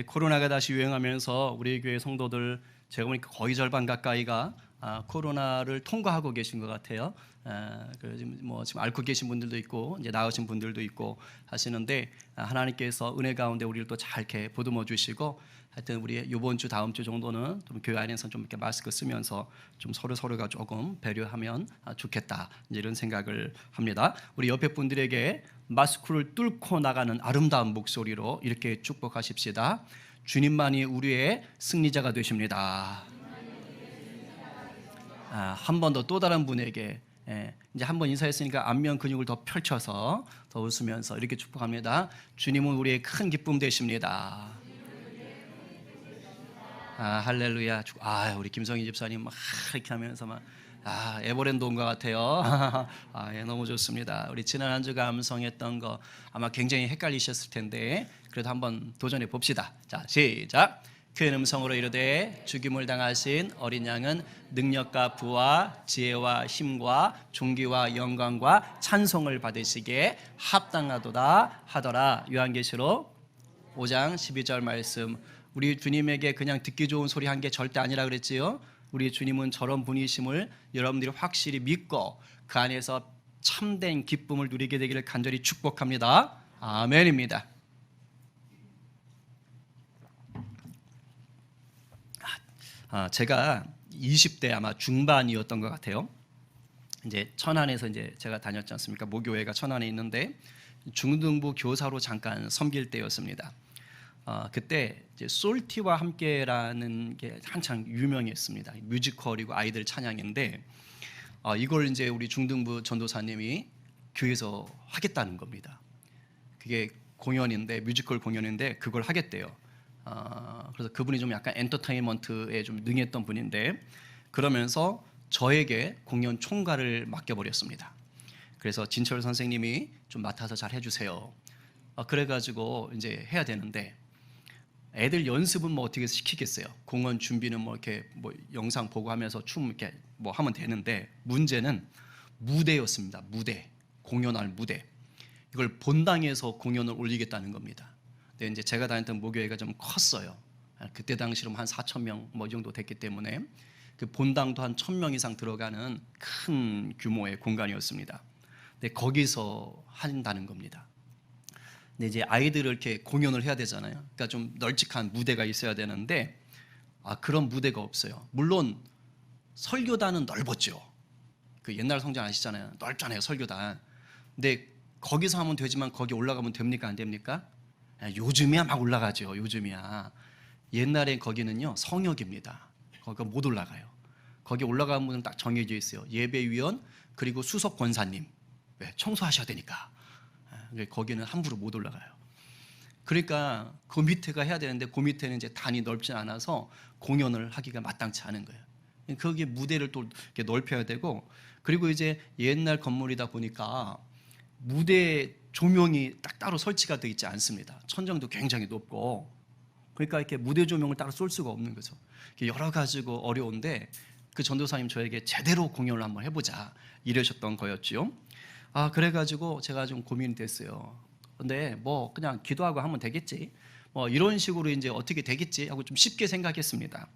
코로나가 다시 유행하면서 우리 교회 성도들 제가 보니까 거의 절반 가까이가 코로나를 통과하고 계신 것 같아요. 지금 앓고 계신 분들도 있고 이제 나으신 분들도 있고 하시는데 하나님께서 은혜 가운데 우리를 또 잘 이렇게 보듬어 주시고 하여튼 우리 이번 주 다음 주 정도는 좀 교회 안에서 좀 이렇게 마스크 쓰면서 좀 서로가 조금 배려하면 좋겠다 이런 생각을 합니다. 우리 옆에 분들에게 마스크를 뚫고 나가는 아름다운 목소리로 이렇게 축복하십시다. 주님만이 우리의 승리자가 되십니다. 한 번 더 또 다른 분에게 이제 한 번 인사했으니까 안면 근육을 더 펼쳐서 더 웃으면서 이렇게 축복합니다. 주님은 우리의 큰 기쁨 되십니다. 할렐루야. 우리 김성희 집사님 막 이렇게 하면서 막 에버랜드 온 것 같아요. 너무 좋습니다. 우리 지난 한 주 감성했던 거 아마 굉장히 헷갈리셨을 텐데 그래도 한번 도전해 봅시다. 자, 시작. 큰 음성으로 이르되 죽임을 당하신 어린 양은 능력과 부와 지혜와 힘과 존귀와 영광과 찬송을 받으시기에 합당하도다 하더라. 요한계시록 5장 12절 말씀. 우리 주님에게 그냥 듣기 좋은 소리 한 게 절대 아니라 그랬지요. 우리 주님은 저런 분이심을 여러분들이 확실히 믿고 그 안에서 참된 기쁨을 누리게 되기를 간절히 축복합니다. 아멘입니다. 제가 20대 아마 중반이었던 것 같아요. 이제 천안에서 이제 제가 다녔지 않습니까? 모교회가 천안에 있는데 중등부 교사로 잠깐 섬길 때였습니다. 그때 이제 솔티와 함께라는 게 한창 유명했습니다. 뮤지컬이고 아이들 찬양인데 이걸 이제 우리 중등부 전도사님이 교회에서 하겠다는 겁니다. 그게 공연인데 뮤지컬 공연인데 그걸 하겠대요. 그래서 그분이 좀 약간 엔터테인먼트에 좀 능했던 분인데 그러면서 저에게 공연 총괄을 맡겨버렸습니다. 그래서 진철 선생님이 좀 맡아서 잘 해주세요. 그래가지고 이제 해야 되는데 애들 연습은 뭐 어떻게 시키겠어요? 공연 준비는 뭐 이렇게 뭐 영상 보고 하면서 춤 이렇게 뭐 하면 되는데 문제는 무대였습니다. 무대, 공연할 무대. 이걸 본당에서 공연을 올리겠다는 겁니다. 근데 이제 제가 다녔던 모교회가 좀 컸어요. 그때 당시로 한 4,000명 뭐 이 정도 됐기 때문에 그 본당도 한 1,000명 이상 들어가는 큰 규모의 공간이었습니다. 근데 거기서 한다는 겁니다. 근데 이제 아이들을 이렇게 공연을 해야 되잖아요. 그러니까 좀 널찍한 무대가 있어야 되는데 그런 무대가 없어요. 물론 설교단은 넓었죠. 그 옛날 성전 아시잖아요. 넓잖아요, 설교단. 근데 거기서 하면 되지만 거기 올라가면 됩니까, 안 됩니까? 요즘이야 막 올라가죠. 요즘이야. 옛날엔 거기는요 성역입니다. 거기 못 올라가요. 거기 올라가는 분은 딱 정해져 있어요. 예배위원 그리고 수석 권사님. 왜? 청소하셔야 되니까. 거기는 함부로 못 올라가요. 그러니까 그 밑에가 해야 되는데 그 밑에는 이제 단이 넓지 않아서 공연을 하기가 마땅치 않은 거예요. 거기에 무대를 또 이렇게 넓혀야 되고 그리고 이제 옛날 건물이다 보니까 무대 조명이 딱 따로 설치가 되어 있지 않습니다. 천정도 굉장히 높고 그러니까 이렇게 무대 조명을 따로 쏠 수가 없는 거죠. 여러 가지고 어려운데 그 전도사님 저에게 제대로 공연을 한번 해보자 이러셨던 거였죠. 그래가지고 제가 좀 고민이 됐어요. 근데 뭐 그냥 기도하고 하면 되겠지. 뭐 이런 식으로 이제 어떻게 되겠지 하고 좀 쉽게 생각했습니다.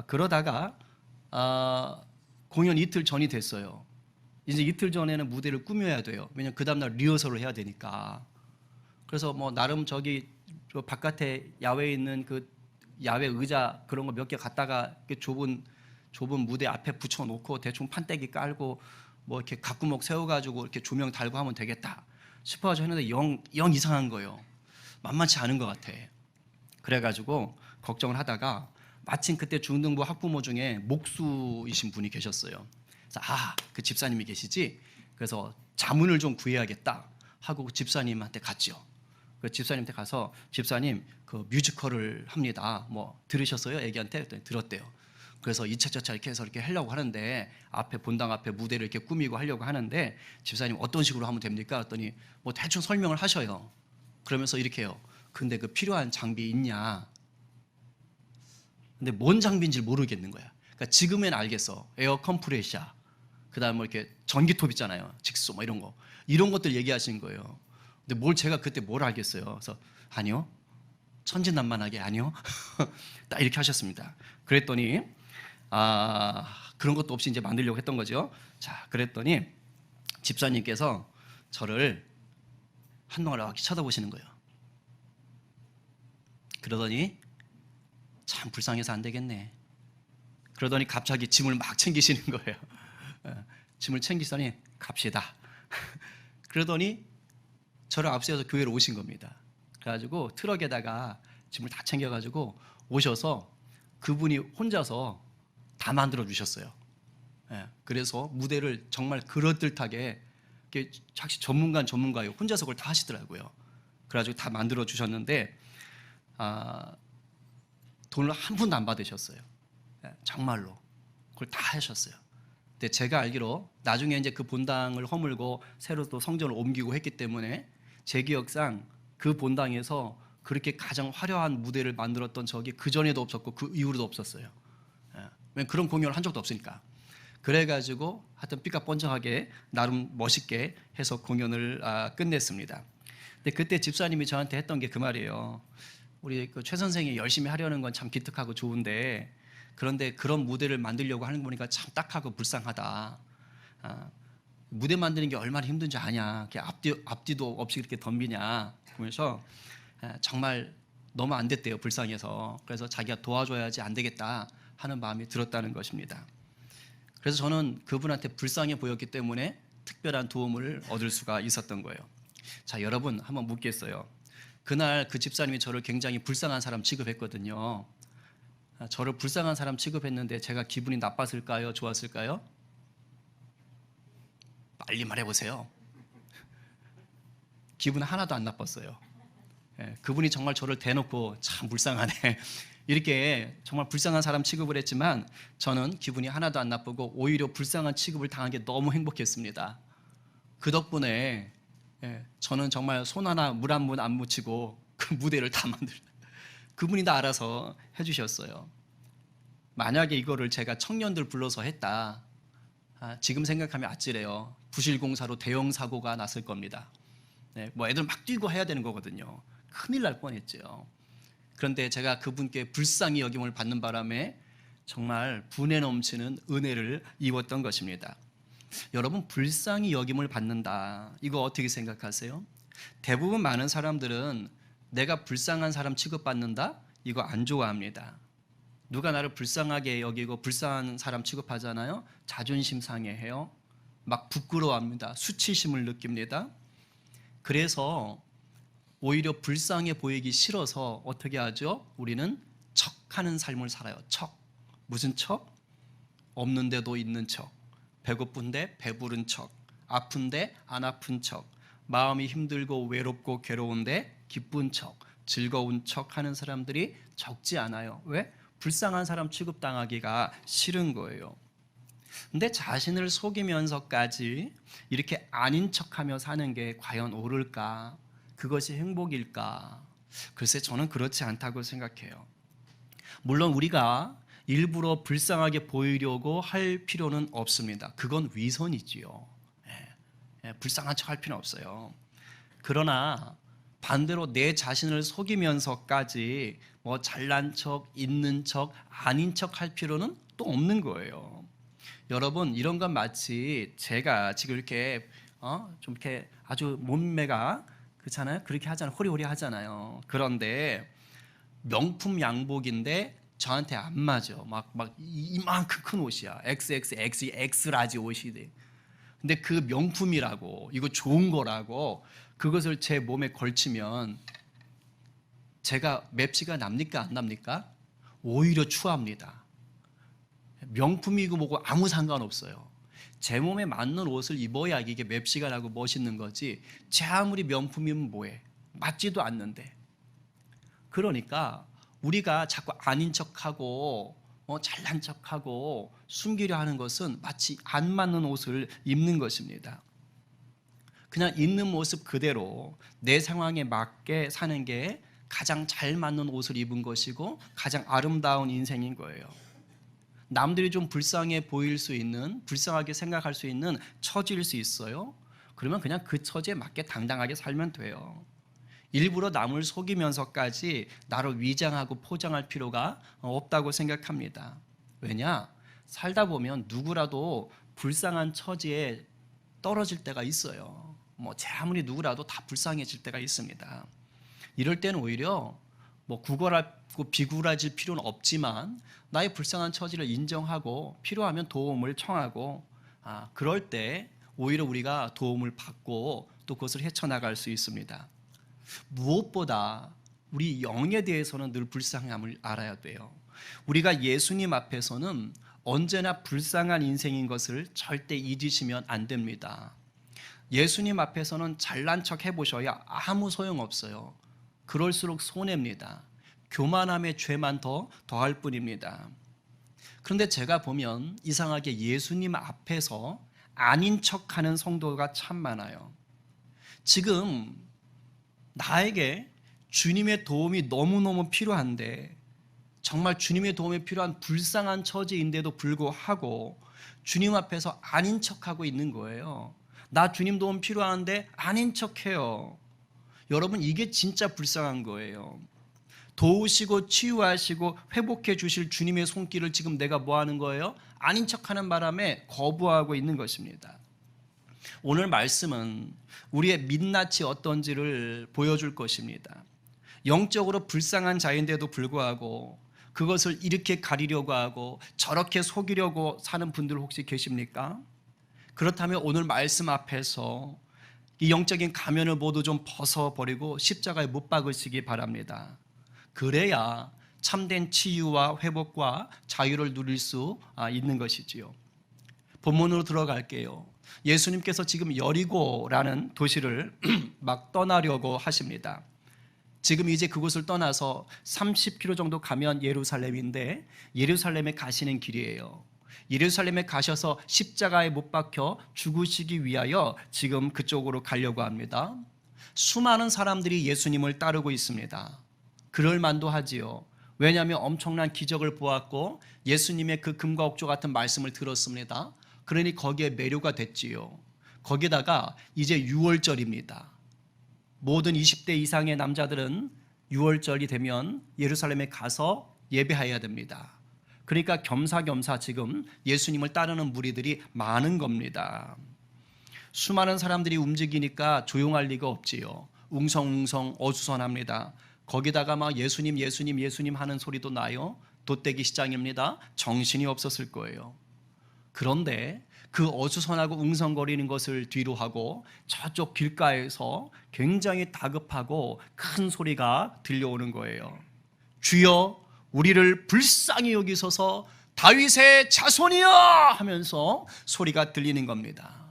그러다가 공연 이틀 전이 됐어요. 이제 이틀 전에는 무대를 꾸며야 돼요. 왜냐면 그 다음날 리허설을 해야 되니까. 그래서 뭐 나름 저기 바깥에 야외에 있는 그 야외 의자 그런 거 몇 개 갖다가 좁은 무대 앞에 붙여놓고 대충 판때기 깔고 뭐 이렇게 각구목 세워가지고 이렇게 조명 달고 하면 되겠다 싶어가지고 했는데 영 이상한 거예요. 만만치 않은 것 같아. 그래가지고 걱정을 하다가 마침 그때 중등부 학부모 중에 목수이신 분이 계셨어요. 그래서 그 집사님이 계시지? 그래서 자문을 좀 구해야겠다 하고 그 집사님한테 갔죠. 그 집사님한테 가서 집사님 그 뮤지컬을 합니다. 뭐 들으셨어요? 애기한테? 그랬더니 들었대요. 그래서 이차저차 이렇게 해서 이렇게 하려고 하는데 앞에 본당 앞에 무대를 이렇게 꾸미고 하려고 하는데 집사님 어떤 식으로 하면 됩니까? 그랬더니 뭐 대충 설명을 하셔요. 그러면서 이렇게 해요. 근데 그 필요한 장비 있냐? 근데 뭔 장비인지 모르겠는 거야. 그러니까 지금은 알겠어. 에어 컴프레셔. 그다음에 뭐 이렇게 전기톱 있잖아요. 직수 뭐 이런 것들 얘기하신 거예요. 근데 제가 그때 뭘 알겠어요. 그래서 아니요. 천진난만하게 아니요. 딱 이렇게 하셨습니다. 그랬더니 그런 것도 없이 이제 만들려고 했던 거죠. 자, 그랬더니 집사님께서 저를 한동안 이렇게 쳐다보시는 거예요. 그러더니 참 불쌍해서 안 되겠네. 그러더니 갑자기 짐을 막 챙기시는 거예요. 짐을 챙기더니 갑시다. 그러더니 저를 앞세워서 교회로 오신 겁니다. 그래가지고 트럭에다가 짐을 다 챙겨가지고 오셔서 그분이 혼자서 다 만들어 주셨어요. 그래서 무대를 정말 그럴듯하게 자기 전문가요. 혼자서 그걸 다 하시더라고요. 그래가지고 다 만들어 주셨는데 돈을 한 푼도 안 받으셨어요. 정말로 그걸 다 하셨어요. 근데 제가 알기로 나중에 이제 그 본당을 허물고 새로 또 성전을 옮기고 했기 때문에 제 기억상 그 본당에서 그렇게 가장 화려한 무대를 만들었던 적이 그 전에도 없었고 그 이후로도 없었어요. 그런 공연을 한 적도 없으니까. 그래가지고 하여튼 삐까뻔쩍하게 나름 멋있게 해서 공연을 끝냈습니다. 근데 그때 집사님이 저한테 했던 게 그 말이에요. 우리 그 최 선생이 열심히 하려는 건 참 기특하고 좋은데 그런데 그런 무대를 만들려고 하는 거 보니까 참 딱하고 불쌍하다. 무대 만드는 게 얼마나 힘든지 아냐. 앞뒤도 없이 이렇게 덤비냐. 그러면서 정말 너무 안 됐대요. 불쌍해서. 그래서 자기가 도와줘야지 안 되겠다 하는 마음이 들었다는 것입니다. 그래서 저는 그분한테 불쌍해 보였기 때문에 특별한 도움을 얻을 수가 있었던 거예요. 자, 여러분 한번 묻겠어요. 그날 그 집사님이 저를 굉장히 불쌍한 사람 취급했거든요. 저를 불쌍한 사람 취급했는데 제가 기분이 나빴을까요? 좋았을까요? 빨리 말해보세요. 기분 하나도 안 나빴어요. 그분이 정말 저를 대놓고 참 불쌍하네 이렇게 정말 불쌍한 사람 취급을 했지만 저는 기분이 하나도 안 나쁘고 오히려 불쌍한 취급을 당한 게 너무 행복했습니다. 그 덕분에 저는 정말 손 하나 물 한 번 안 묻히고 그 무대를 다 그분이 다 알아서 해주셨어요. 만약에 이거를 제가 청년들 불러서 했다, 지금 생각하면 아찔해요. 부실공사로 대형 사고가 났을 겁니다. 뭐 애들 막 뛰고 해야 되는 거거든요. 큰일 날 뻔했죠. 그런데 제가 그분께 불쌍히 여김을 받는 바람에 정말 분에 넘치는 은혜를 입었던 것입니다. 여러분, 불쌍히 여김을 받는다, 이거 어떻게 생각하세요? 대부분 많은 사람들은 내가 불쌍한 사람 취급받는다, 이거 안 좋아합니다. 누가 나를 불쌍하게 여기고 불쌍한 사람 취급하잖아요. 자존심 상해해요. 막 부끄러워합니다. 수치심을 느낍니다. 그래서 오히려 불쌍해 보이기 싫어서 어떻게 하죠? 우리는 척하는 삶을 살아요. 척. 무슨 척? 없는데도 있는 척. 배고픈데 배부른 척. 아픈데 안 아픈 척. 마음이 힘들고 외롭고 괴로운데 기쁜 척. 즐거운 척 하는 사람들이 적지 않아요. 왜? 불쌍한 사람 취급당하기가 싫은 거예요. 근데 자신을 속이면서까지 이렇게 아닌 척하며 사는 게 과연 옳을까? 그것이 행복일까? 글쎄, 저는 그렇지 않다고 생각해요. 물론 우리가 일부러 불쌍하게 보이려고 할 필요는 없습니다. 그건 위선이지요. 불쌍한 척 할 필요는 없어요. 그러나 반대로 내 자신을 속이면서까지 뭐 잘난 척, 있는 척, 아닌 척 할 필요는 또 없는 거예요. 여러분, 이런 건 마치 제가 지금 이렇게 좀 이렇게 아주 몸매가 그렇잖아요. 그렇게 하잖아요. 호리호리 하잖아요. 그런데 명품 양복인데 저한테 안 맞아. 막 이만큼 큰 옷이야. XXX라지 옷이 돼. 근데 그 명품이라고, 이거 좋은 거라고 그것을 제 몸에 걸치면 제가 맵시가 납니까? 안 납니까? 오히려 추합니다. 명품이고 뭐고 아무 상관없어요. 제 몸에 맞는 옷을 입어야 이게 맵시가 나고 멋있는 거지, 제 아무리 명품이면 뭐해? 맞지도 않는데. 그러니까 우리가 자꾸 아닌 척하고 잘난 척하고 숨기려 하는 것은 마치 안 맞는 옷을 입는 것입니다. 그냥 있는 모습 그대로 내 상황에 맞게 사는 게 가장 잘 맞는 옷을 입은 것이고 가장 아름다운 인생인 거예요. 남들이 좀 불쌍해 보일 수 있는, 불쌍하게 생각할 수 있는 처지일 수 있어요. 그러면 그냥 그 처지에 맞게 당당하게 살면 돼요. 일부러 남을 속이면서까지 나를 위장하고 포장할 필요가 없다고 생각합니다. 왜냐? 살다 보면 누구라도 불쌍한 처지에 떨어질 때가 있어요. 제 아무리 누구라도 다 불쌍해질 때가 있습니다. 이럴 때는 오히려 구걸하고 비굴해질 필요는 없지만 나의 불쌍한 처지를 인정하고 필요하면 도움을 청하고 그럴 때 오히려 우리가 도움을 받고 또 그것을 헤쳐나갈 수 있습니다. 무엇보다 우리 영에 대해서는 늘 불쌍함을 알아야 돼요. 우리가 예수님 앞에서는 언제나 불쌍한 인생인 것을 절대 잊으시면 안 됩니다. 예수님 앞에서는 잘난 척 해보셔야 아무 소용없어요. 그럴수록 손해입니다. 교만함의 죄만 더할 뿐입니다. 그런데 제가 보면 이상하게 예수님 앞에서 아닌 척하는 성도가 참 많아요. 지금 나에게 주님의 도움이 너무너무 필요한데, 정말 주님의 도움이 필요한 불쌍한 처지인데도 불구하고 주님 앞에서 아닌 척하고 있는 거예요. 나 주님 도움 필요한데 아닌 척해요. 여러분, 이게 진짜 불쌍한 거예요. 도우시고 치유하시고 회복해 주실 주님의 손길을 지금 내가 뭐 하는 거예요? 아닌 척하는 바람에 거부하고 있는 것입니다. 오늘 말씀은 우리의 민낯이 어떤지를 보여줄 것입니다. 영적으로 불쌍한 자인데도 불구하고 그것을 이렇게 가리려고 하고 저렇게 속이려고 사는 분들 혹시 계십니까? 그렇다면 오늘 말씀 앞에서 이 영적인 가면을 모두 좀 벗어버리고 십자가에 못 박으시기 바랍니다. 그래야 참된 치유와 회복과 자유를 누릴 수 있는 것이지요. 본문으로 들어갈게요. 예수님께서 지금 여리고라는 도시를 막 떠나려고 하십니다. 지금 이제 그곳을 떠나서 30km 정도 가면 예루살렘인데 예루살렘에 가시는 길이에요. 예루살렘에 가셔서 십자가에 못 박혀 죽으시기 위하여 지금 그쪽으로 가려고 합니다. 수많은 사람들이 예수님을 따르고 있습니다. 그럴 만도 하지요. 왜냐하면 엄청난 기적을 보았고 예수님의 그 금과 옥조 같은 말씀을 들었습니다. 그러니 거기에 매료가 됐지요. 거기다가 이제 6월절입니다. 모든 20대 이상의 남자들은 6월절이 되면 예루살렘에 가서 예배해야 됩니다. 그러니까 겸사겸사 지금 예수님을 따르는 무리들이 많은 겁니다. 수많은 사람들이 움직이니까 조용할 리가 없지요. 웅성웅성 어수선합니다. 거기다가 막 예수님 예수님 예수님 하는 소리도 나요. 돛대기 시장입니다. 정신이 없었을 거예요. 그런데 그 어수선하고 웅성거리는 것을 뒤로 하고 저쪽 길가에서 굉장히 다급하고 큰 소리가 들려오는 거예요. 주여 우리를 불쌍히 여기소서 다윗의 자손이여 하면서 소리가 들리는 겁니다.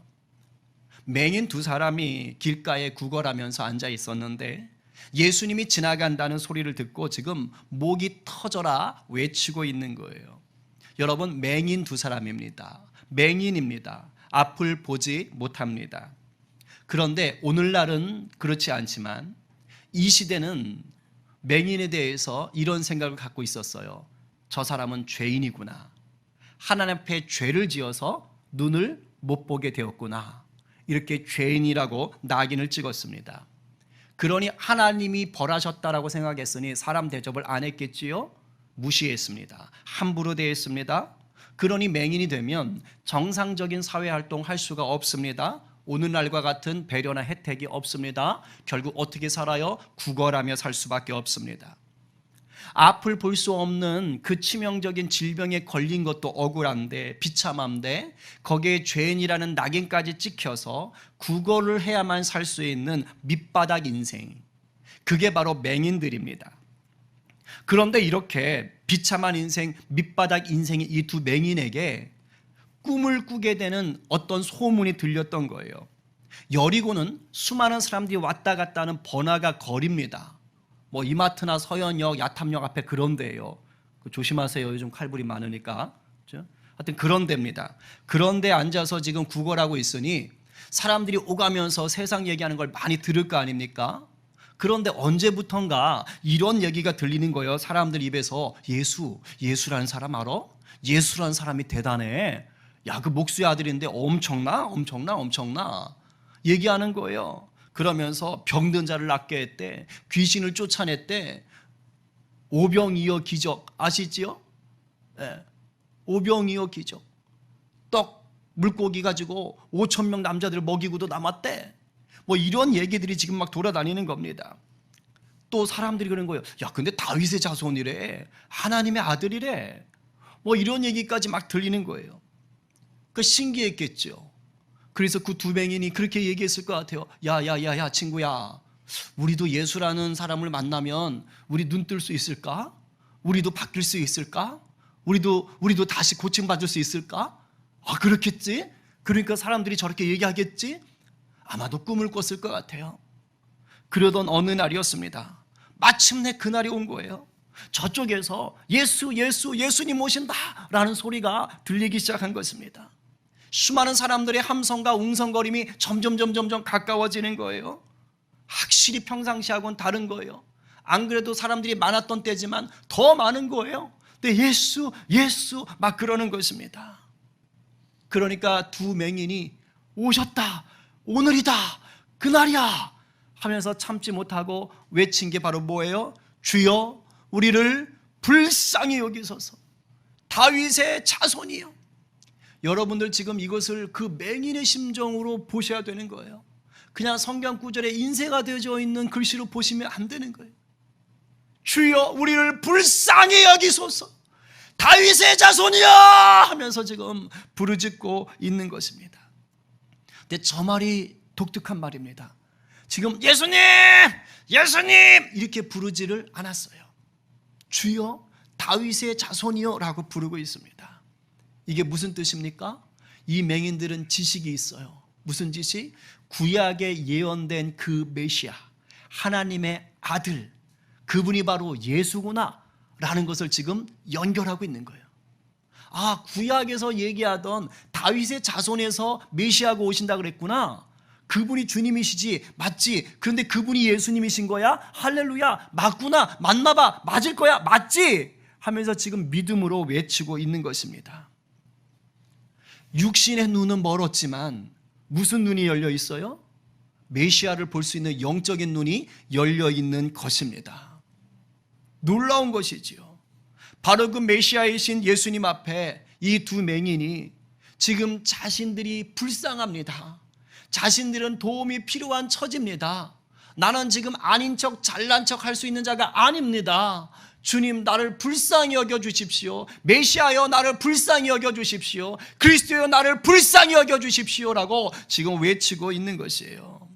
맹인 두 사람이 길가에 구걸하면서 앉아 있었는데 예수님이 지나간다는 소리를 듣고 지금 목이 터져라 외치고 있는 거예요. 여러분, 맹인 두 사람입니다. 맹인입니다. 앞을 보지 못합니다. 그런데 오늘날은 그렇지 않지만 이 시대는 맹인에 대해서 이런 생각을 갖고 있었어요. 저 사람은 죄인이구나. 하나님 앞에 죄를 지어서 눈을 못 보게 되었구나. 이렇게 죄인이라고 낙인을 찍었습니다. 그러니 하나님이 벌하셨다라고 생각했으니 사람 대접을 안 했겠지요? 무시했습니다. 함부로 대했습니다. 그러니 맹인이 되면 정상적인 사회활동 할 수가 없습니다. 오늘날과 같은 배려나 혜택이 없습니다. 결국 어떻게 살아요? 구걸하며 살 수밖에 없습니다. 앞을 볼 수 없는 그 치명적인 질병에 걸린 것도 억울한데 비참한데 거기에 죄인이라는 낙인까지 찍혀서 구걸을 해야만 살 수 있는 밑바닥 인생, 그게 바로 맹인들입니다. 그런데 이렇게 비참한 인생, 밑바닥 인생이 이 두 맹인에게 꿈을 꾸게 되는 어떤 소문이 들렸던 거예요. 여리고는 수많은 사람들이 왔다 갔다 하는 번화가 거리입니다. 이마트나 서현역, 야탐역 앞에 그런 데예요. 조심하세요. 요즘 칼불이 많으니까. 그렇죠? 하여튼 그런 데입니다. 그런 데 앉아서 지금 구걸하고 있으니 사람들이 오가면서 세상 얘기하는 걸 많이 들을 거 아닙니까? 그런데 언제부턴가 이런 얘기가 들리는 거예요. 사람들 입에서 예수라는 사람 알아? 예수라는 사람이 대단해. 야, 그 목수의 아들인데 엄청나 얘기하는 거예요. 그러면서 병든 자를 낫게 했대. 귀신을 쫓아냈대. 오병이어 기적 아시지요? 네. 오병이어 기적. 떡, 물고기 가지고 5천 명 남자들을 먹이고도 남았대. 뭐 이런 얘기들이 지금 막 돌아다니는 겁니다. 또 사람들이 그런 거예요. 야, 근데 다윗의 자손이래. 하나님의 아들이래. 뭐 이런 얘기까지 막 들리는 거예요. 그 신기했겠죠. 그래서 그 두 맹인이 그렇게 얘기했을 것 같아요. 야, 친구야. 우리도 예수라는 사람을 만나면 우리 눈 뜰 수 있을까? 우리도 바뀔 수 있을까? 우리도 다시 고침받을 수 있을까? 아, 그렇겠지? 그러니까 사람들이 저렇게 얘기하겠지? 아마도 꿈을 꿨을 것 같아요. 그러던 어느 날이었습니다. 마침내 그날이 온 거예요. 저쪽에서 예수님 오신다 라는 소리가 들리기 시작한 것입니다. 수많은 사람들의 함성과 웅성거림이 점점 가까워지는 거예요. 확실히 평상시하고는 다른 거예요. 안 그래도 사람들이 많았던 때지만 더 많은 거예요. 근데 예수 막 그러는 것입니다. 그러니까 두 맹인이 오셨다, 오늘이다, 그날이야 하면서 참지 못하고 외친 게 바로 뭐예요? 주여 우리를 불쌍히 여기소서. 다윗의 자손이요. 여러분들 지금 이것을 그 맹인의 심정으로 보셔야 되는 거예요. 그냥 성경 구절에 인쇄가 되어져 있는 글씨로 보시면 안 되는 거예요. 주여 우리를 불쌍히 여기소서, 다윗의 자손이여 하면서 지금 부르짖고 있는 것입니다. 근데 저 말이 독특한 말입니다. 지금 예수님 이렇게 부르지를 않았어요. 주여 다윗의 자손이여 라고 부르고 있습니다. 이게 무슨 뜻입니까? 이 맹인들은 지식이 있어요. 무슨 지식? 구약에 예언된 그 메시아, 하나님의 아들, 그분이 바로 예수구나 라는 것을 지금 연결하고 있는 거예요. 아, 구약에서 얘기하던 다윗의 자손에서 메시아가 오신다 그랬구나. 그분이 주님이시지, 맞지? 그런데 그분이 예수님이신 거야? 할렐루야, 맞구나, 맞나봐, 맞을 거야, 맞지? 하면서 지금 믿음으로 외치고 있는 것입니다. 육신의 눈은 멀었지만 무슨 눈이 열려 있어요? 메시아를 볼 수 있는 영적인 눈이 열려 있는 것입니다. 놀라운 것이지요. 바로 그 메시아이신 예수님 앞에 이 두 맹인이 지금 자신들이 불쌍합니다. 자신들은 도움이 필요한 처지입니다. 나는 지금 아닌 척 잘난 척 할 수 있는 자가 아닙니다. 주님 나를 불쌍히 여겨주십시오. 메시아여 나를 불쌍히 여겨주십시오. 그리스도여 나를 불쌍히 여겨주십시오 라고 지금 외치고 있는 것이에요.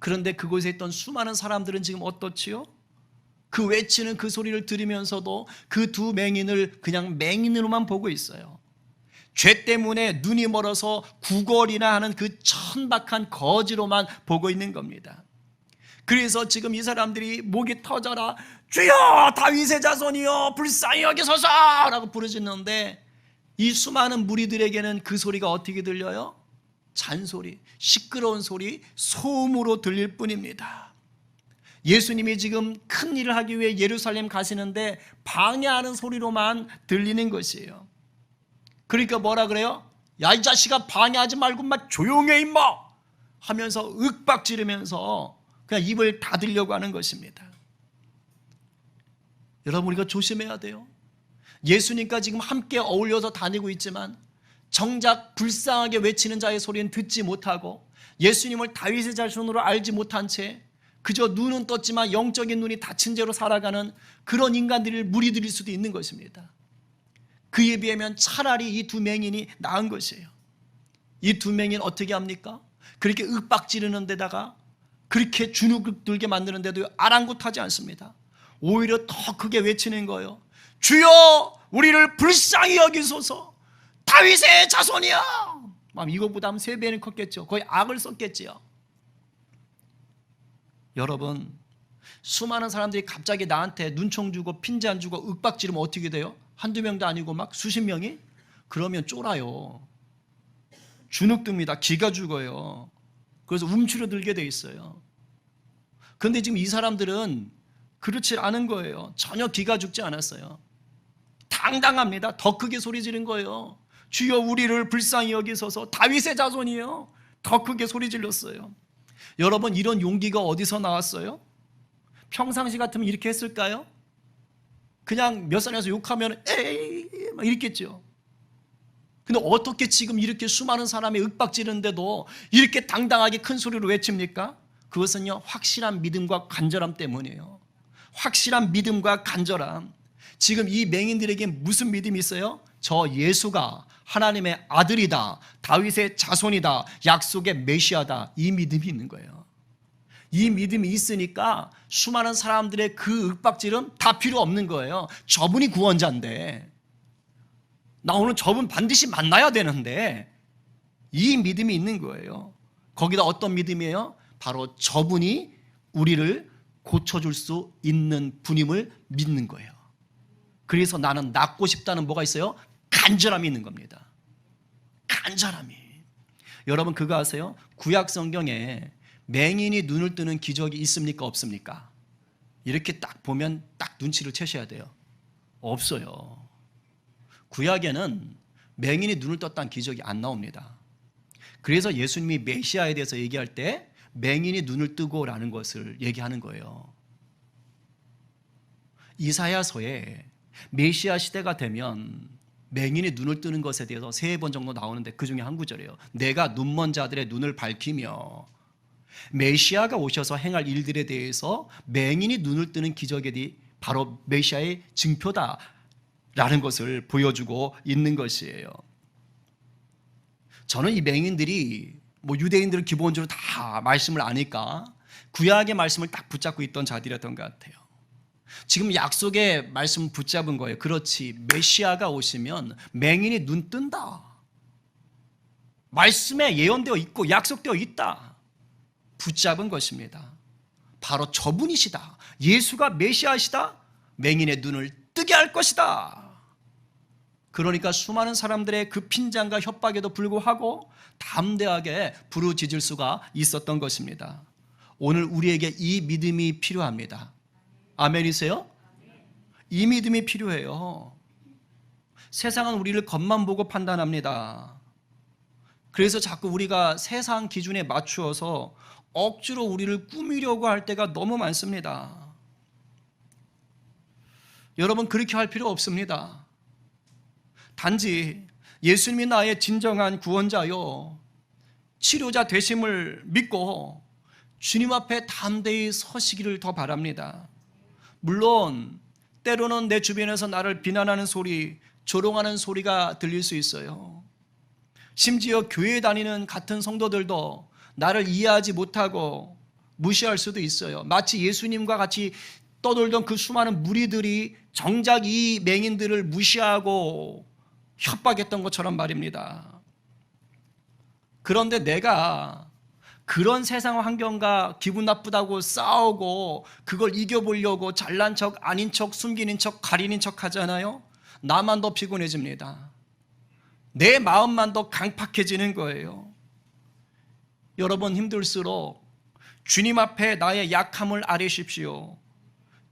그런데 그곳에 있던 수많은 사람들은 지금 어떻지요? 그 외치는 그 소리를 들으면서도 그 두 맹인을 그냥 맹인으로만 보고 있어요. 죄 때문에 눈이 멀어서 구걸이나 하는 그 천박한 거지로만 보고 있는 겁니다. 그래서 지금 이 사람들이 목이 터져라 주여 다윗의 자손이여 불쌍히 여기소서 라고 부르짖는데 이 수많은 무리들에게는 그 소리가 어떻게 들려요? 잔소리, 시끄러운 소리, 소음으로 들릴 뿐입니다. 예수님이 지금 큰 일을 하기 위해 예루살렘 가시는데 방해하는 소리로만 들리는 것이에요. 그러니까 뭐라 그래요? 야 이 자식아 방해하지 말고 막 조용해 임마 하면서 윽박 지르면서 그냥 입을 닫으려고 하는 것입니다. 여러분 우리가 조심해야 돼요. 예수님과 지금 함께 어울려서 다니고 있지만 정작 불쌍하게 외치는 자의 소리는 듣지 못하고 예수님을 다윗의 자손으로 알지 못한 채 그저 눈은 떴지만 영적인 눈이 닫힌 채로 살아가는 그런 인간들을 무리들일 수도 있는 것입니다. 그에 비하면 차라리 이 두 맹인이 나은 것이에요. 이 두 맹인 어떻게 합니까? 그렇게 윽박 지르는 데다가 그렇게 주눅 들게 만드는 데도 아랑곳하지 않습니다. 오히려 더 크게 외치는 거예요. 주여 우리를 불쌍히 여기소서 다윗의 자손이야. 이것보다 3배는 컸겠죠. 거의 악을 썼겠지요. 여러분 수많은 사람들이 갑자기 나한테 눈총 주고 핀잔 주고 윽박 지르면 어떻게 돼요? 한두 명도 아니고 막 수십 명이? 그러면 쫄아요. 주눅 듭니다. 기가 죽어요. 그래서 움츠러들게 돼 있어요. 그런데 지금 이 사람들은 그렇지 않은 거예요. 전혀 기가 죽지 않았어요. 당당합니다. 더 크게 소리 지른 거예요. 주여 우리를 불쌍히 여기소서 다윗의 자손이에요. 더 크게 소리 질렀어요. 여러분, 이런 용기가 어디서 나왔어요? 평상시 같으면 이렇게 했을까요? 그냥 몇 살에서 욕하면 에이 막 이랬겠죠. 근데 어떻게 지금 이렇게 수많은 사람이 윽박지르는데도 이렇게 당당하게 큰 소리로 외칩니까? 그것은요, 확실한 믿음과 간절함 때문이에요. 확실한 믿음과 간절함. 지금 이 맹인들에게 무슨 믿음이 있어요? 저 예수가 하나님의 아들이다, 다윗의 자손이다, 약속의 메시아다, 이 믿음이 있는 거예요. 이 믿음이 있으니까 수많은 사람들의 그 윽박지름 다 필요 없는 거예요. 저분이 구원자인데, 나 오늘 저분 반드시 만나야 되는데, 이 믿음이 있는 거예요. 거기다 어떤 믿음이에요? 바로 저분이 우리를 고쳐줄 수 있는 분임을 믿는 거예요. 그래서 나는 낫고 싶다는 뭐가 있어요? 간절함이 있는 겁니다. 간절함이. 여러분, 그거 아세요? 구약 성경에 맹인이 눈을 뜨는 기적이 있습니까? 없습니까? 이렇게 딱 보면 딱 눈치를 채셔야 돼요. 없어요. 구약에는 맹인이 눈을 떴다는 기적이 안 나옵니다. 그래서 예수님이 메시아에 대해서 얘기할 때 맹인이 눈을 뜨고 라는 것을 얘기하는 거예요. 이사야서에 메시아 시대가 되면 맹인이 눈을 뜨는 것에 대해서 3번 정도 나오는데 그 중에 한 구절이에요. 내가 눈먼 자들의 눈을 밝히며, 메시아가 오셔서 행할 일들에 대해서 맹인이 눈을 뜨는 기적이 바로 메시아의 증표다라는 것을 보여주고 있는 것이에요. 저는 이 맹인들이 유대인들은 기본적으로 다 말씀을 아니까 구약의 말씀을 딱 붙잡고 있던 자들이었던 것 같아요. 지금 약속의 말씀 붙잡은 거예요. 그렇지, 메시아가 오시면 맹인이 눈 뜬다. 말씀에 예언되어 있고 약속되어 있다. 붙잡은 것입니다. 바로 저분이시다. 예수가 메시아시다. 맹인의 눈을 뜨게 할 것이다. 그러니까 수많은 사람들의 그 핀잔과 협박에도 불구하고 담대하게 부르짖을 수가 있었던 것입니다. 오늘 우리에게 이 믿음이 필요합니다. 아멘이세요? 이 믿음이 필요해요. 세상은 우리를 겉만 보고 판단합니다. 그래서 자꾸 우리가 세상 기준에 맞추어서 억지로 우리를 꾸미려고 할 때가 너무 많습니다. 여러분, 그렇게 할 필요 없습니다. 단지 예수님이 나의 진정한 구원자요 치료자 되심을 믿고 주님 앞에 담대히 서시기를 더 바랍니다. 물론 때로는 내 주변에서 나를 비난하는 소리, 조롱하는 소리가 들릴 수 있어요. 심지어 교회에 다니는 같은 성도들도 나를 이해하지 못하고 무시할 수도 있어요. 마치 예수님과 같이 떠돌던 그 수많은 무리들이 정작 이 맹인들을 무시하고 협박했던 것처럼 말입니다. 그런데 내가 그런 세상 환경과 기분 나쁘다고 싸우고 그걸 이겨보려고 잘난 척, 아닌 척, 숨기는 척, 가리는 척 하잖아요. 나만 더 피곤해집니다. 내 마음만 더 강팍해지는 거예요. 여러분, 힘들수록 주님 앞에 나의 약함을 아뢰십시오.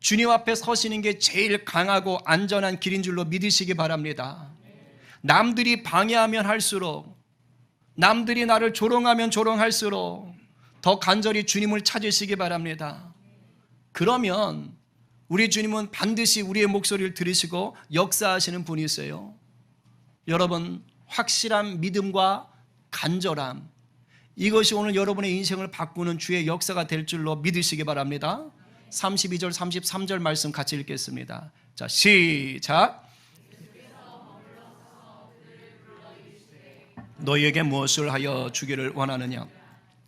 주님 앞에 서시는 게 제일 강하고 안전한 길인 줄로 믿으시기 바랍니다. 남들이 방해하면 할수록, 남들이 나를 조롱하면 조롱할수록 더 간절히 주님을 찾으시기 바랍니다. 그러면 우리 주님은 반드시 우리의 목소리를 들으시고 역사하시는 분이세요. 여러분, 확실한 믿음과 간절함, 이것이 오늘 여러분의 인생을 바꾸는 주의 역사가 될 줄로 믿으시기 바랍니다. 32절 33절 말씀 같이 읽겠습니다. 자, 시작. 너희에게 무엇을 하여 주기를 원하느냐?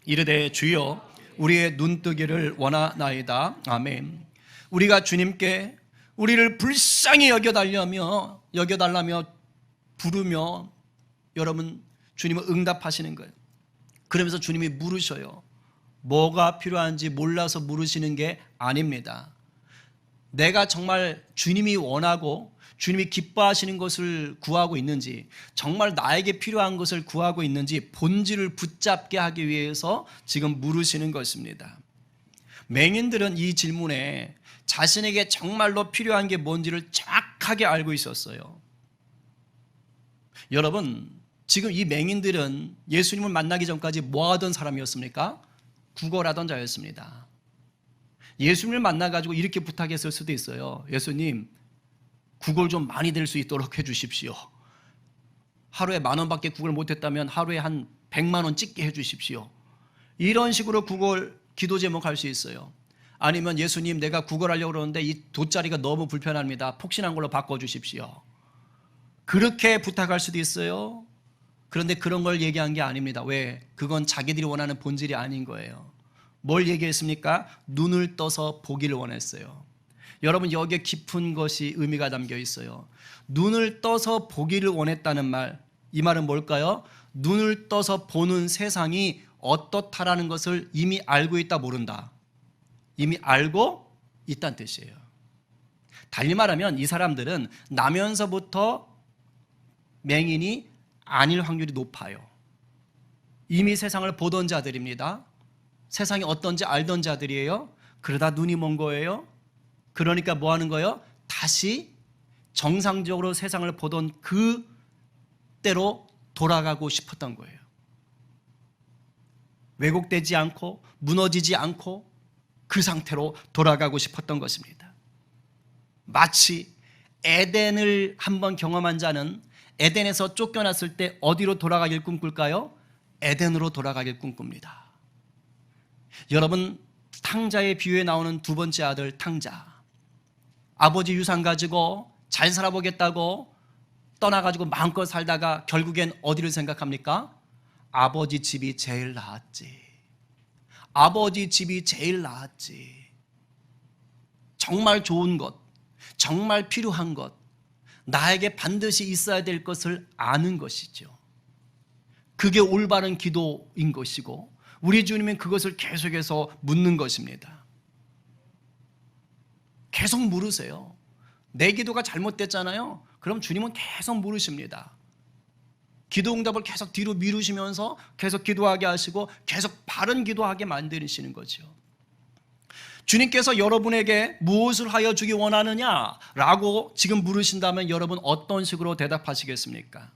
이르되 주여 우리의 눈뜨기를 원하나이다. 아멘. 우리가 주님께 우리를 불쌍히 여겨달라며 부르며 여러분, 주님은 응답하시는 거예요. 그러면서 주님이 물으셔요. 뭐가 필요한지 몰라서 물으시는 게 아닙니다. 내가 정말 주님이 원하고 주님이 기뻐하시는 것을 구하고 있는지, 정말 나에게 필요한 것을 구하고 있는지 본질을 붙잡게 하기 위해서 지금 물으시는 것입니다. 맹인들은 이 질문에 자신에게 정말로 필요한 게 뭔지를 정확하게 알고 있었어요. 여러분, 지금 이 맹인들은 예수님을 만나기 전까지 뭐 하던 사람이었습니까? 구걸하던 자였습니다. 예수님을 만나가지고 이렇게 부탁했을 수도 있어요. 예수님, 구걸 좀 많이 될 수 있도록 해주십시오. 하루에 10,000원밖에 구걸 못했다면 하루에 한 100만 원 찍게 해주십시오. 이런 식으로 구걸 기도 제목할 수 있어요. 아니면 예수님, 내가 구걸하려고 그러는데 이 돗자리가 너무 불편합니다. 폭신한 걸로 바꿔주십시오. 그렇게 부탁할 수도 있어요. 그런데 그런 걸 얘기한 게 아닙니다. 왜? 그건 자기들이 원하는 본질이 아닌 거예요. 뭘 얘기했습니까? 눈을 떠서 보기를 원했어요. 여러분, 여기에 깊은 것이 의미가 담겨 있어요. 눈을 떠서 보기를 원했다는 말, 이 말은 뭘까요? 눈을 떠서 보는 세상이 어떻다라는 것을 이미 알고 있다, 모른다? 이미 알고 있다는 뜻이에요. 달리 말하면 이 사람들은 나면서부터 맹인이 아닐 확률이 높아요. 이미 세상을 보던 자들입니다. 세상이 어떤지 알던 자들이에요. 그러다 눈이 먼 거예요. 그러니까 뭐 하는 거예요? 다시 정상적으로 세상을 보던 그 때로 돌아가고 싶었던 거예요. 왜곡되지 않고 무너지지 않고 그 상태로 돌아가고 싶었던 것입니다. 마치 에덴을 한번 경험한 자는 에덴에서 쫓겨났을 때 어디로 돌아가길 꿈꿀까요? 에덴으로 돌아가길 꿈꿉니다. 여러분, 탕자의 비유에 나오는 두 번째 아들 탕자, 아버지 유산 가지고 잘 살아보겠다고 떠나가지고 마음껏 살다가 결국엔 어디를 생각합니까? 아버지 집이 제일 나았지. 아버지 집이 제일 나았지. 정말 좋은 것, 정말 필요한 것, 나에게 반드시 있어야 될 것을 아는 것이죠. 그게 올바른 기도인 것이고 우리 주님은 그것을 계속해서 묻는 것입니다. 계속 물으세요. 내 기도가 잘못됐잖아요. 그럼 주님은 계속 물으십니다. 기도 응답을 계속 뒤로 미루시면서 계속 기도하게 하시고 계속 바른 기도하게 만드시는 거죠. 주님께서 여러분에게 무엇을 하여 주기 원하느냐라고 지금 물으신다면 여러분 어떤 식으로 대답하시겠습니까?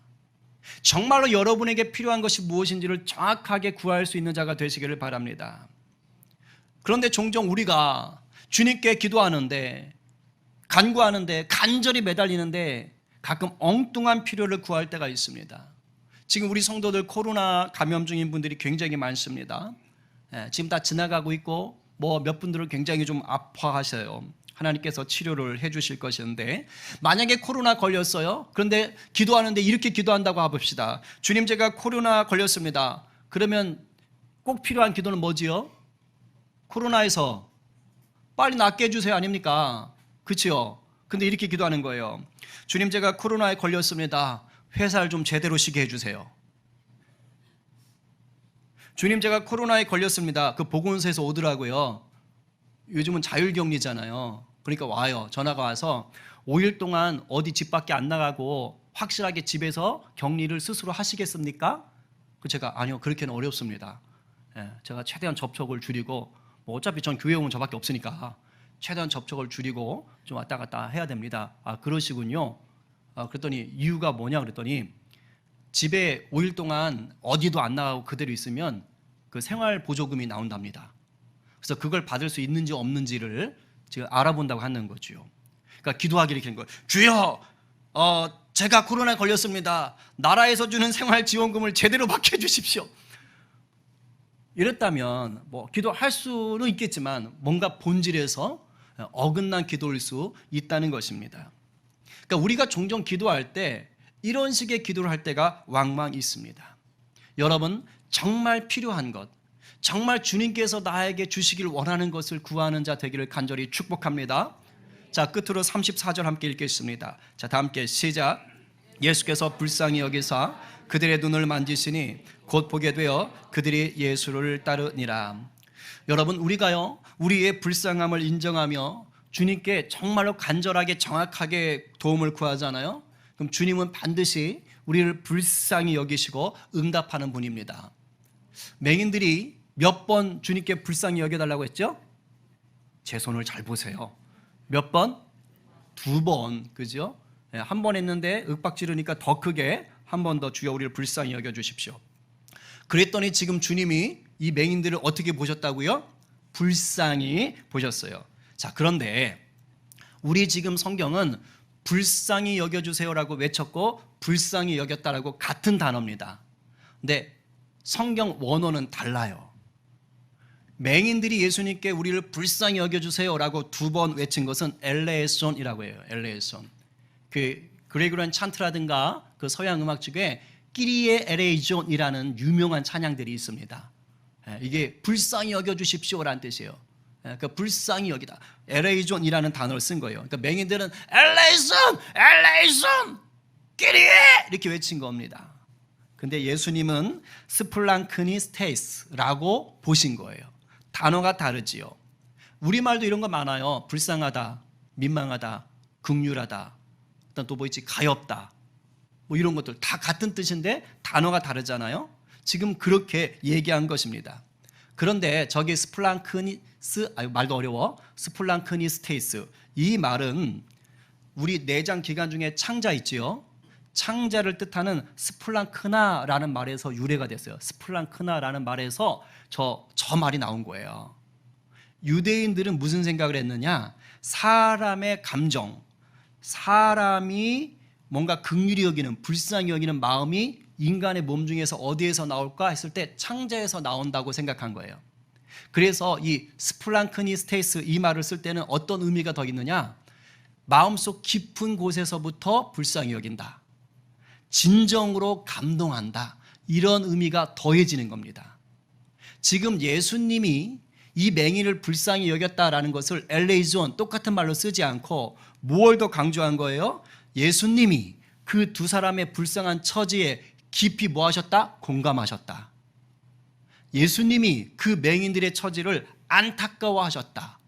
정말로 여러분에게 필요한 것이 무엇인지를 정확하게 구할 수 있는 자가 되시기를 바랍니다. 그런데 종종 우리가 주님께 기도하는데, 간구하는데, 간절히 매달리는데 가끔 엉뚱한 필요를 구할 때가 있습니다. 지금 우리 성도들 코로나 감염 중인 분들이 굉장히 많습니다. 지금 다 지나가고 있고 몇 분들은 굉장히 좀 아파하셔요. 하나님께서 치료를 해 주실 것인데, 만약에 코로나 걸렸어요. 그런데 기도하는데 이렇게 기도한다고 해봅시다. 주님, 제가 코로나 걸렸습니다. 그러면 꼭 필요한 기도는 뭐지요? 코로나에서 빨리 낫게 해주세요 아닙니까? 그렇죠? 근데 이렇게 기도하는 거예요. 주님, 제가 코로나에 걸렸습니다. 회사를 좀 제대로 쉬게 해주세요. 주님, 제가 코로나에 걸렸습니다. 그 보건소에서 오더라고요. 요즘은 자율격리잖아요. 그러니까 와요. 전화가 와서 5일 동안 어디 집 밖에 안 나가고 확실하게 집에서 격리를 스스로 하시겠습니까? 제가 아니요, 그렇게는 어렵습니다. 제가 최대한 접촉을 줄이고 어차피 전 교회 오면 저밖에 없으니까 최대한 접촉을 줄이고 좀 왔다 갔다 해야 됩니다. 아, 그러시군요. 그랬더니 이유가 뭐냐 그랬더니 집에 5일 동안 어디도 안 나가고 그대로 있으면 그 생활 보조금이 나온답니다. 그래서 그걸 받을 수 있는지 없는지를 지금 알아본다고 하는 거죠. 그러니까 기도하기를 이렇게 하는 거예요. 주여, 제가 코로나에 걸렸습니다. 나라에서 주는 생활지원금을 제대로 받게 해주십시오. 이랬다면 기도할 수는 있겠지만 뭔가 본질에서 어긋난 기도일 수 있다는 것입니다. 그러니까 우리가 종종 기도할 때 이런 식의 기도를 할 때가 왕왕 있습니다. 여러분, 정말 필요한 것, 정말 주님께서 나에게 주시길 원하는 것을 구하는 자 되기를 간절히 축복합니다. 자, 끝으로 34절 함께 읽겠습니다. 자, 다 함께 시작. 예수께서 불쌍히 여기사 그들의 눈을 만지시니 곧 보게 되어 그들이 예수를 따르니라. 여러분, 우리가요, 우리의 불쌍함을 인정하며 주님께 정말로 간절하게 정확하게 도움을 구하잖아요. 그럼 주님은 반드시 우리를 불쌍히 여기시고 응답하는 분입니다. 맹인들이 몇 번 주님께 불쌍히 여겨달라고 했죠? 제 손을 잘 보세요. 몇 번? 2번, 그죠? 한 번 했는데 윽박지르니까 더 크게 한 번 더 주여 우리를 불쌍히 여겨주십시오. 그랬더니 지금 주님이 이 맹인들을 어떻게 보셨다고요? 불쌍히 보셨어요. 자, 그런데 우리 지금 성경은 불쌍히 여겨주세요라고 외쳤고 불쌍히 여겼다라고 같은 단어입니다. 근데 성경 원어는 달라요. 맹인들이 예수님께 우리를 불쌍히 여겨주세요라고 2번 외친 것은 엘레손이라고 해요. 엘레손. 그 그레고리안 찬트라든가 그 서양 음악 중에 끼리에 엘레이존이라는 유명한 찬양들이 있습니다. 이게 불쌍히 여겨주십시오라는 뜻이에요. 그러니까 불쌍히 여기다. 엘레이존이라는 단어를 쓴 거예요. 그러니까 맹인들은 엘레이손, 엘레이손, 끼리에 이렇게 외친 겁니다. 근데 예수님은 스플랑크니스테이스라고 보신 거예요. 단어가 다르지요. 우리말도 이런 거 많아요. 불쌍하다, 민망하다, 긍휼하다, 일단 또 뭐 있지? 가엾다, 뭐 이런 것들 다 같은 뜻인데 단어가 다르잖아요. 지금 그렇게 얘기한 것입니다. 그런데 저기 말도 어려워. 스플랑크니스테이스, 이 말은 우리 내장 기관 중에 창자 있지요. 창자를 뜻하는 스플랑크나라는 말에서 유래가 됐어요. 스플랑크나라는 말에서 저 말이 나온 거예요. 유대인들은 무슨 생각을 했느냐? 사람의 감정, 사람이 뭔가 긍휼히 여기는, 불쌍히 여기는 마음이 인간의 몸 중에서 어디에서 나올까 했을 때 창자에서 나온다고 생각한 거예요. 그래서 이 스플랑크니스테이스 이 말을 쓸 때는 어떤 의미가 더 있느냐? 마음속 깊은 곳에서부터 불쌍히 여긴다, 진정으로 감동한다, 이런 의미가 더해지는 겁니다. 지금 예수님이 이 맹인을 불쌍히 여겼다라는 것을 엘레이존 똑같은 말로 쓰지 않고 뭘 더 강조한 거예요? 예수님이 그 두 사람의 불쌍한 처지에 깊이 뭐 하셨다? 공감하셨다. 예수님이 그 맹인들의 처지를 안타까워하셨다.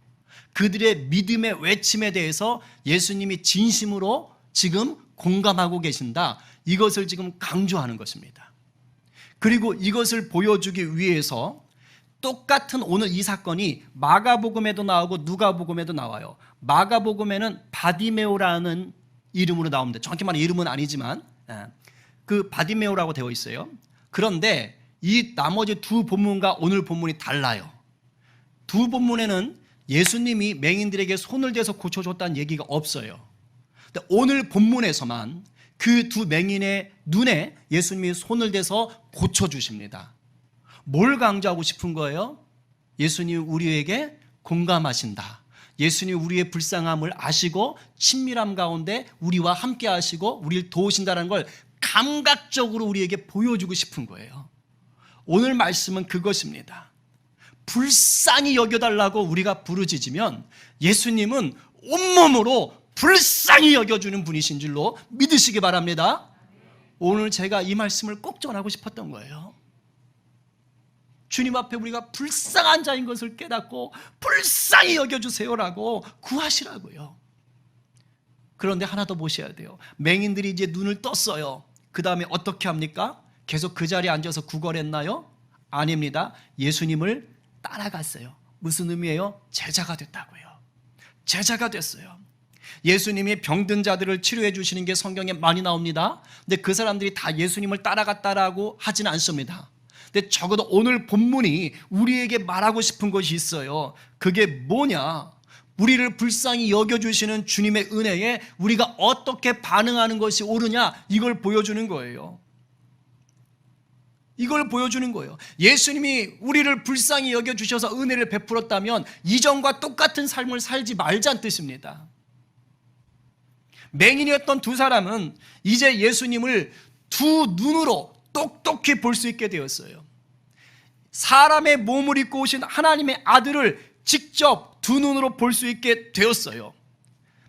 그들의 믿음의 외침에 대해서 예수님이 진심으로 지금 공감하고 계신다. 이것을 지금 강조하는 것입니다. 그리고 이것을 보여주기 위해서 똑같은 오늘 이 사건이 마가복음에도 나오고 누가복음에도 나와요. 마가복음에는 바디메오라는 이름으로 나옵니다. 정확히 말하면 이름은 아니지만 그 바디메오라고 되어 있어요. 그런데 이 나머지 두 본문과 오늘 본문이 달라요. 두 본문에는 예수님이 맹인들에게 손을 대서 고쳐줬다는 얘기가 없어요. 근데 오늘 본문에서만 그 두 맹인의 눈에 예수님이 손을 대서 고쳐주십니다. 뭘 강조하고 싶은 거예요? 예수님이 우리에게 공감하신다. 예수님이 우리의 불쌍함을 아시고 친밀함 가운데 우리와 함께 하시고 우리를 도우신다는 걸 감각적으로 우리에게 보여주고 싶은 거예요. 오늘 말씀은 그것입니다. 불쌍히 여겨달라고 우리가 부르짖으면 예수님은 온몸으로 불쌍히 여겨주는 분이신 줄로 믿으시기 바랍니다. 오늘 제가 이 말씀을 꼭 전하고 싶었던 거예요. 주님 앞에 우리가 불쌍한 자인 것을 깨닫고 불쌍히 여겨주세요라고 구하시라고요. 그런데 하나 더 보셔야 돼요. 맹인들이 이제 눈을 떴어요. 그 다음에 어떻게 합니까? 계속 그 자리에 앉아서 구걸했나요? 아닙니다. 예수님을 따라갔어요. 무슨 의미예요? 제자가 됐다고요. 제자가 됐어요. 예수님이 병든 자들을 치료해 주시는 게 성경에 많이 나옵니다. 근데 그 사람들이 다 예수님을 따라갔다라고 하지는 않습니다. 근데 적어도 오늘 본문이 우리에게 말하고 싶은 것이 있어요. 그게 뭐냐? 우리를 불쌍히 여겨주시는 주님의 은혜에 우리가 어떻게 반응하는 것이 옳으냐, 이걸 보여주는 거예요. 이걸 보여주는 거예요. 예수님이 우리를 불쌍히 여겨주셔서 은혜를 베풀었다면 이전과 똑같은 삶을 살지 말자는 뜻입니다. 맹인이었던 두 사람은 이제 예수님을 두 눈으로 똑똑히 볼 수 있게 되었어요. 사람의 몸을 입고 오신 하나님의 아들을 직접 두 눈으로 볼 수 있게 되었어요.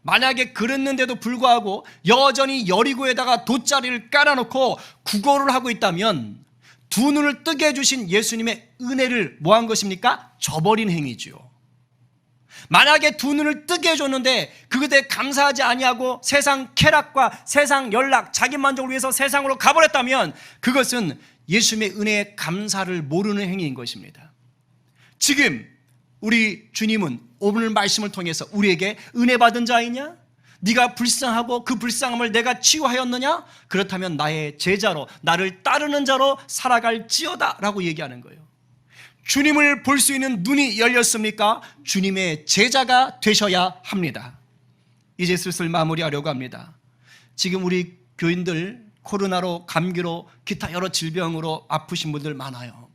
만약에 그랬는데도 불구하고 여전히 여리고에다가 돗자리를 깔아놓고 구걸을 하고 있다면 두 눈을 뜨게 해주신 예수님의 은혜를 뭐 한 것입니까? 저버린 행위죠. 만약에 두 눈을 뜨게 해줬는데 그것에 감사하지 아니하고 세상 쾌락과 세상 연락, 자기 만족을 위해서 세상으로 가버렸다면 그것은 예수님의 은혜에 감사를 모르는 행위인 것입니다. 지금 우리 주님은 오늘 말씀을 통해서 우리에게 은혜 받은 자이냐? 네가 불쌍하고 그 불쌍함을 내가 치유하였느냐? 그렇다면 나의 제자로, 나를 따르는 자로 살아갈지어다 라고 얘기하는 거예요. 주님을 볼 수 있는 눈이 열렸습니까? 주님의 제자가 되셔야 합니다. 이제 슬슬 마무리하려고 합니다. 지금 우리 교인들 코로나로, 감기로, 기타 여러 질병으로 아프신 분들 많아요.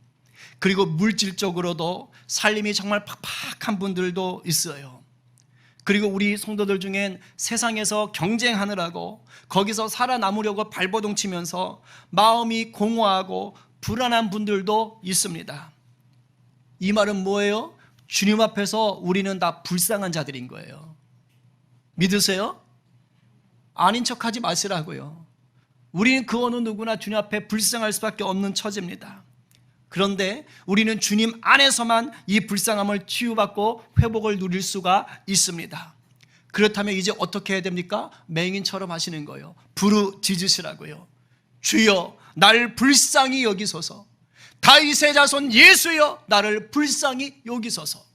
그리고 물질적으로도 살림이 정말 팍팍한 분들도 있어요. 그리고 우리 성도들 중엔 세상에서 경쟁하느라고 거기서 살아남으려고 발버둥 치면서 마음이 공허하고 불안한 분들도 있습니다. 이 말은 뭐예요? 주님 앞에서 우리는 다 불쌍한 자들인 거예요. 믿으세요? 아닌 척하지 마시라고요. 우리는 그 어느 누구나 주님 앞에 불쌍할 수밖에 없는 처지입니다. 그런데 우리는 주님 안에서만 이 불쌍함을 치유받고 회복을 누릴 수가 있습니다. 그렇다면 이제 어떻게 해야 됩니까? 맹인처럼 하시는 거예요. 부르짖으시라고요. 주여 나를 불쌍히 여기소서. 다윗의 자손 예수여 나를 불쌍히 여기소서.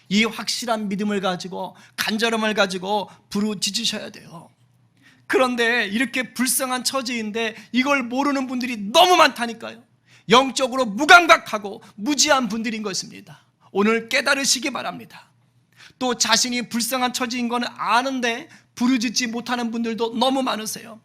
이 확실한 믿음을 가지고 간절함을 가지고 부르짖으셔야 돼요. 그런데 이렇게 불쌍한 처지인데 이걸 모르는 분들이 너무 많다니까요. 영적으로 무감각하고 무지한 분들인 것입니다. 오늘 깨달으시기 바랍니다. 또 자신이 불쌍한 처지인 건 아는데 부르짖지 못하는 분들도 너무 많으세요.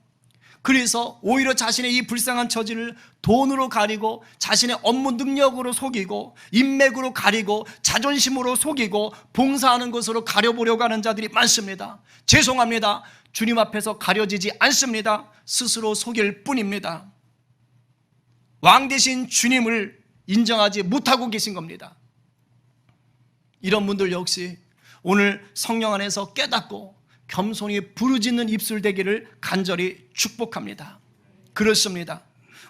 그래서 오히려 자신의 이 불쌍한 처지를 돈으로 가리고 자신의 업무 능력으로 속이고 인맥으로 가리고 자존심으로 속이고 봉사하는 것으로 가려보려고 하는 자들이 많습니다. 죄송합니다. 주님 앞에서 가려지지 않습니다. 스스로 속일 뿐입니다. 왕 대신 주님을 인정하지 못하고 계신 겁니다. 이런 분들 역시 오늘 성령 안에서 깨닫고 겸손히 부르짖는 입술 되기를 간절히 축복합니다. 그렇습니다.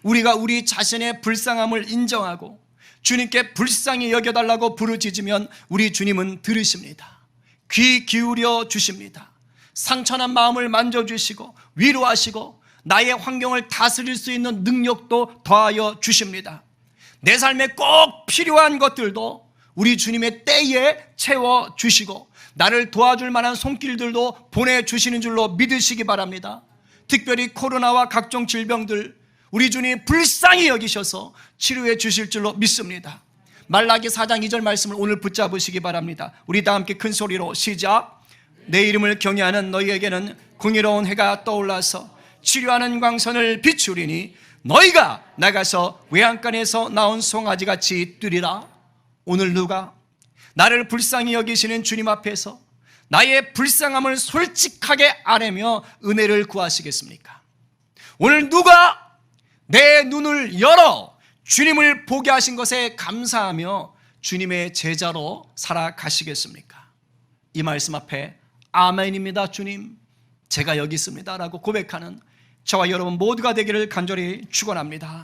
우리가 우리 자신의 불쌍함을 인정하고 주님께 불쌍히 여겨달라고 부르짖으면 우리 주님은 들으십니다. 귀 기울여 주십니다. 상처난 마음을 만져주시고 위로하시고 나의 환경을 다스릴 수 있는 능력도 더하여 주십니다. 내 삶에 꼭 필요한 것들도 우리 주님의 때에 채워주시고 나를 도와줄 만한 손길들도 보내주시는 줄로 믿으시기 바랍니다. 특별히 코로나와 각종 질병들 우리 주님 불쌍히 여기셔서 치료해 주실 줄로 믿습니다. 말라기 4장 2절 말씀을 오늘 붙잡으시기 바랍니다. 우리 다 함께 큰 소리로 시작. 내 이름을 경외하는 너희에게는 공의로운 해가 떠올라서 치료하는 광선을 비추리니 너희가 나가서 외양간에서 나온 송아지같이 뛰리라. 오늘 누가 나를 불쌍히 여기시는 주님 앞에서 나의 불쌍함을 솔직하게 아뢰며 은혜를 구하시겠습니까? 오늘 누가 내 눈을 열어 주님을 보게 하신 것에 감사하며 주님의 제자로 살아가시겠습니까? 이 말씀 앞에 아멘입니다. 주님 제가 여기 있습니다 라고 고백하는 저와 여러분 모두가 되기를 간절히 축원합니다.